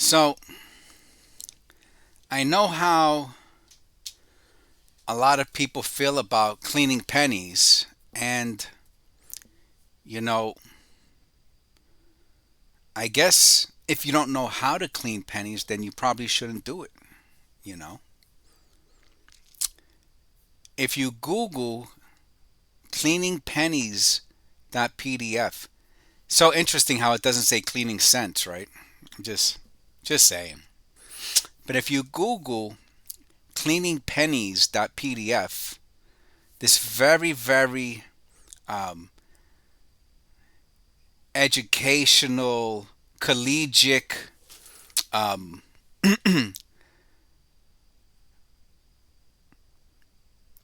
So I know how a lot of people feel about cleaning pennies, and you know, I guess if you don't know how to clean pennies, then you probably shouldn't do it. You know, if you Google cleaning pennies.pdf, so interesting how it doesn't say cleaning scents, right? I'm just saying. But if you Google cleaning pennies.pdf, this very um, educational, collegiate, um,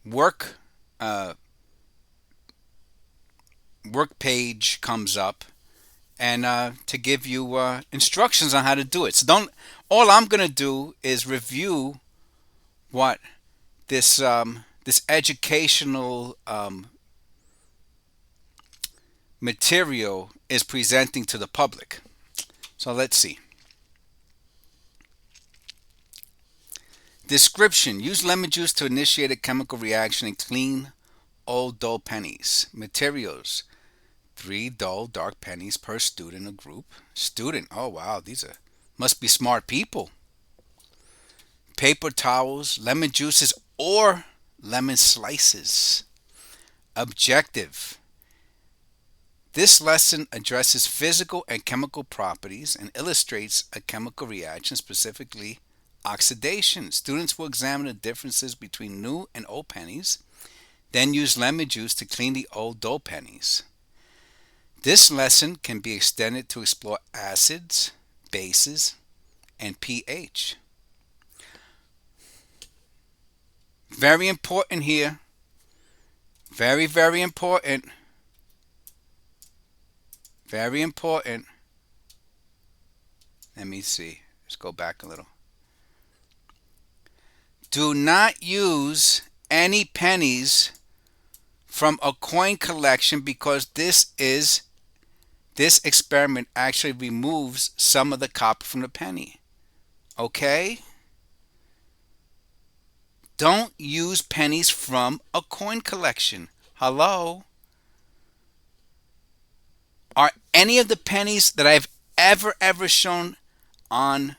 work uh, work page comes up, and to give you instructions on how to do it. So don't. All I'm gonna do is review what this educational material is presenting to the public. So let's see. Description: use lemon juice to initiate a chemical reaction and clean old dull pennies. Materials: three dull dark pennies per student or group. Student, oh wow, these are must be smart people. Paper towels, lemon juices, or lemon slices. Objective: this lesson addresses physical and chemical properties and illustrates a chemical reaction, specifically oxidation. Students will examine the differences between new and old pennies, then use lemon juice to clean the old dull pennies. This lesson can be extended to explore acids, bases, and pH. Very important here. Very important. Very important. Let me see. Let's go back a little. Do not use any pennies from a coin collection because this experiment actually removes some of the copper from the penny. Okay? Don't use pennies from a coin collection. Hello? Are any of the pennies that I've ever shown on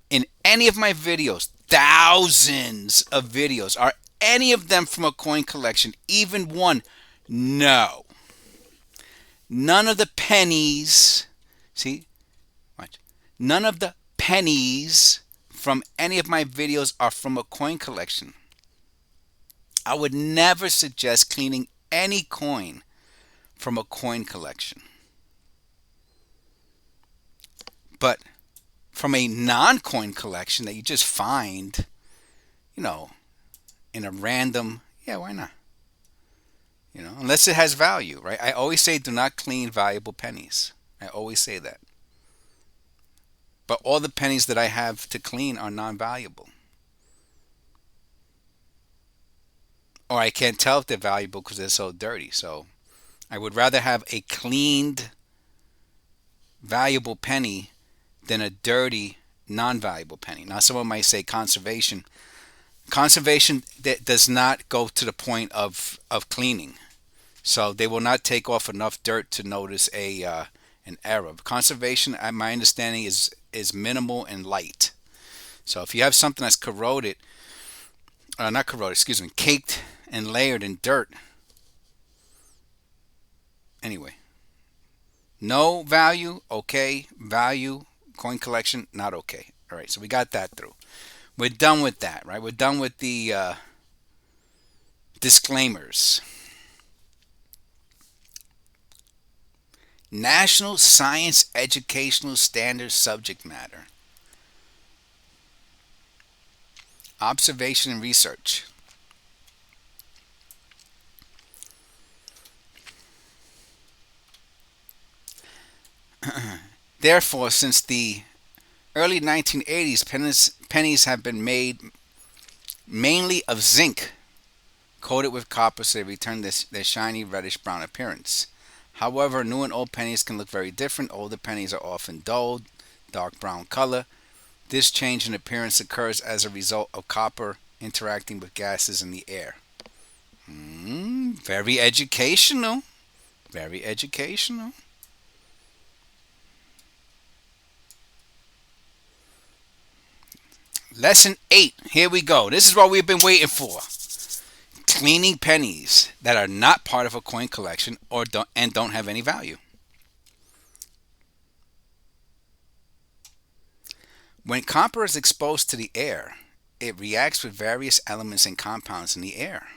in any of my videos, thousands of videos, are any of them from a coin collection? Even one? No. None of the pennies, see, watch. None of the pennies from any of my videos are from a coin collection. I would never suggest cleaning any coin from a coin collection. But from a non-coin collection that you just find, you know, in a random, yeah, why not? Unless it has value, right? I always say do not clean valuable pennies. I always say that. But all the pennies that I have to clean are non-valuable. Or I can't tell if they're valuable because they're so dirty. So I would rather have a cleaned, valuable penny than a dirty, non-valuable penny. Now, someone might say conservation. Conservation does not go to the point of cleaning. So they will not take off enough dirt to notice an error. Conservation, my understanding, is minimal and light. So if you have something that's corroded, not corroded, excuse me, caked and layered in dirt. Anyway, no value, okay. Value, coin collection, not okay. All right, so we got that through. We're done with that, right? We're done with the disclaimers. National Science Educational Standards subject matter. Observation and research. Therefore, since the early 1980s, pennies have been made mainly of zinc coated with copper so they return their shiny reddish brown appearance. However, new and old pennies can look very different. Older pennies are often dull, dark brown color. This change in appearance occurs as a result of copper interacting with gases in the air. Very educational. Very educational. Lesson 8. Here we go. This is what we've been waiting for. Cleaning pennies that are not part of a coin collection or don't have any value. When copper is exposed to the air, it reacts with various elements and compounds in the air.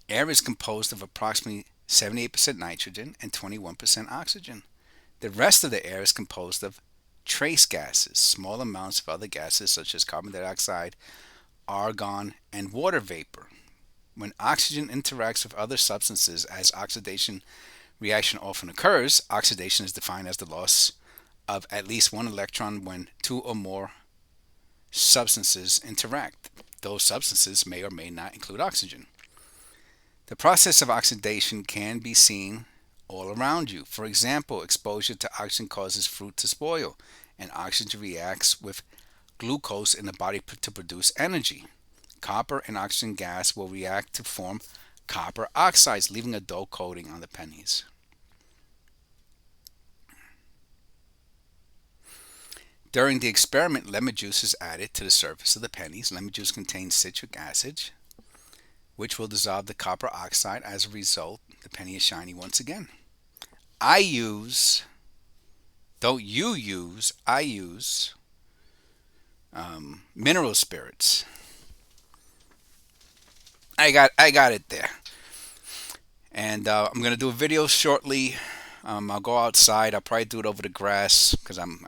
Air is composed of approximately 78% nitrogen and 21% oxygen. The rest of the air is composed of trace gases, small amounts of other gases such as carbon dioxide, argon, and water vapor. When oxygen interacts with other substances, as oxidation reaction often occurs, oxidation is defined as the loss of at least one electron when two or more substances interact. Those substances may or may not include oxygen. The process of oxidation can be seen all around you. For example, exposure to oxygen causes fruit to spoil, and oxygen reacts with glucose in the body to produce energy. Copper and oxygen gas will react to form copper oxides, leaving a dull coating on the pennies. During the experiment, lemon juice is added to the surface of the pennies. Lemon juice contains citric acid, which will dissolve the copper oxide. As a result, the penny is shiny once again. I use mineral spirits. I got it there. And I'm going to do a video shortly. I'll go outside. I'll probably do it over the grass because I'm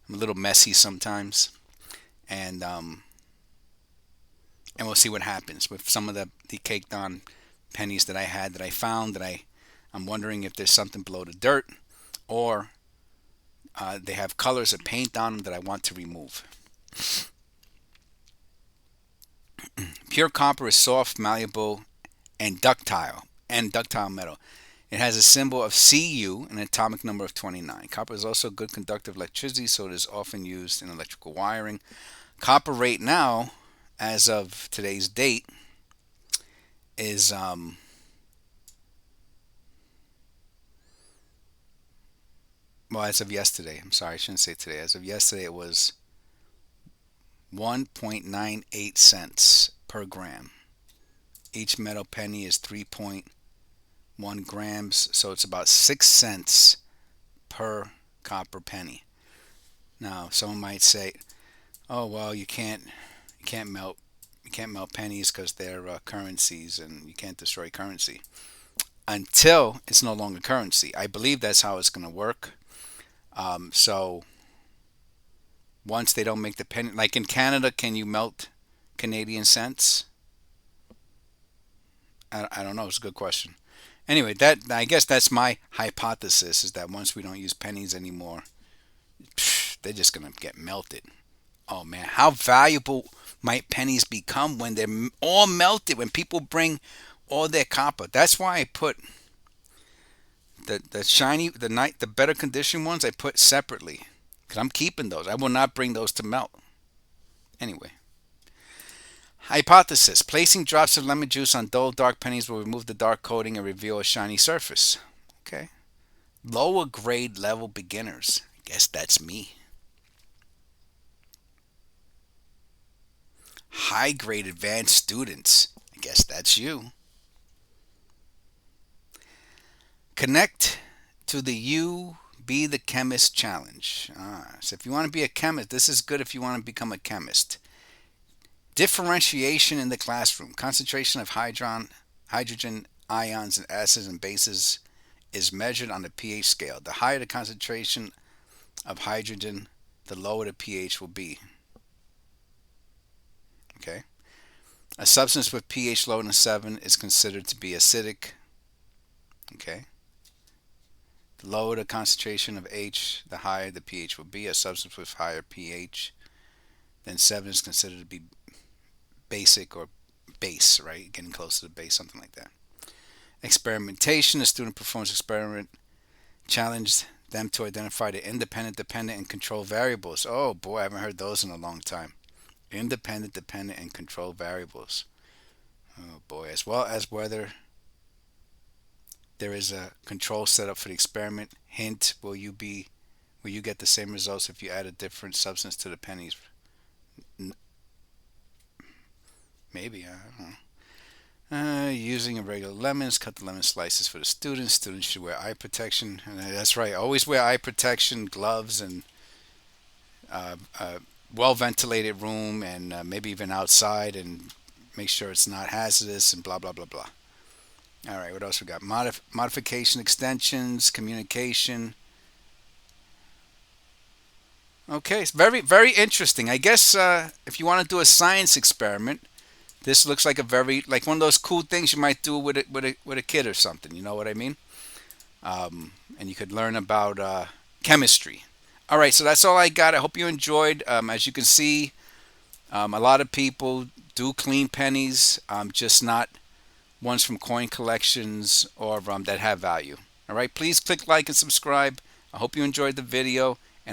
a little messy sometimes. And we'll see what happens with some of the caked on pennies that I found that I'm wondering if there's something below the dirt, or they have colors of paint on them that I want to remove. Pure copper is soft, malleable, and ductile metal. It has a symbol of Cu and an atomic number of 29. Copper is also a good conductor of electricity, so it is often used in electrical wiring. Copper right now, as of today's date, is as of yesterday. I'm sorry, I shouldn't say today. As of yesterday, it was 1.98 cents per gram. Each metal penny is 3.1 grams, so it's about 6 cents per copper penny. Now, someone might say, "Oh well, you can't melt pennies because they're currencies, and you can't destroy currency until it's no longer currency." I believe that's how it's going to work. So once they don't make the penny, like in Canada, can you melt Canadian cents? I don't know. It's a good question. Anyway, I guess that's my hypothesis, is that once we don't use pennies anymore, they're just gonna get melted. Oh man, how valuable might pennies become when they're all melted? When people bring all their copper, that's why I put the shiny, the better condition ones, I put separately, because I'm keeping those. I will not bring those to melt. Anyway. Hypothesis. Placing drops of lemon juice on dull dark pennies will remove the dark coating and reveal a shiny surface. Okay. Lower grade level beginners. I guess that's me. High grade advanced students. I guess that's you. Connect to the You Be the Chemist Challenge. So if you want to be a chemist, this is good if you want to become a chemist. Differentiation in the classroom. Concentration of hydrogen ions and acids and bases is measured on the pH scale. The higher the concentration of hydrogen, the lower the pH will be. Okay. A substance with pH lower than 7 is considered to be acidic. Okay. The lower the concentration of H, the higher the pH will be. A substance with higher pH than 7 is considered to be basic or base, right? Getting close to the base, something like that. Experimentation. The student performs experiment challenged them to identify the independent, dependent, and control variables. Oh boy, I haven't heard those in a long time. Independent, dependent, and control variables. Oh boy, as well as whether there is a control set up for the experiment. Hint: will you get the same results if you add a different substance to the pennies? Maybe, I don't know. Using regular lemons, cut the lemon slices for the students. Students should wear eye protection. And that's right, always wear eye protection, gloves, and well ventilated room, and maybe even outside, and make sure it's not hazardous, and blah blah blah blah. All right, what else we got? Modification, extensions, communication. Okay, it's very very interesting. I guess if you want to do a science experiment, this looks like a very like one of those cool things you might do with a kid or something. You know what I mean? And you could learn about chemistry. All right, so that's all I got. I hope you enjoyed. As you can see, a lot of people do clean pennies, just not ones from coin collections or that have value. All right, please click like and subscribe. I hope you enjoyed the video.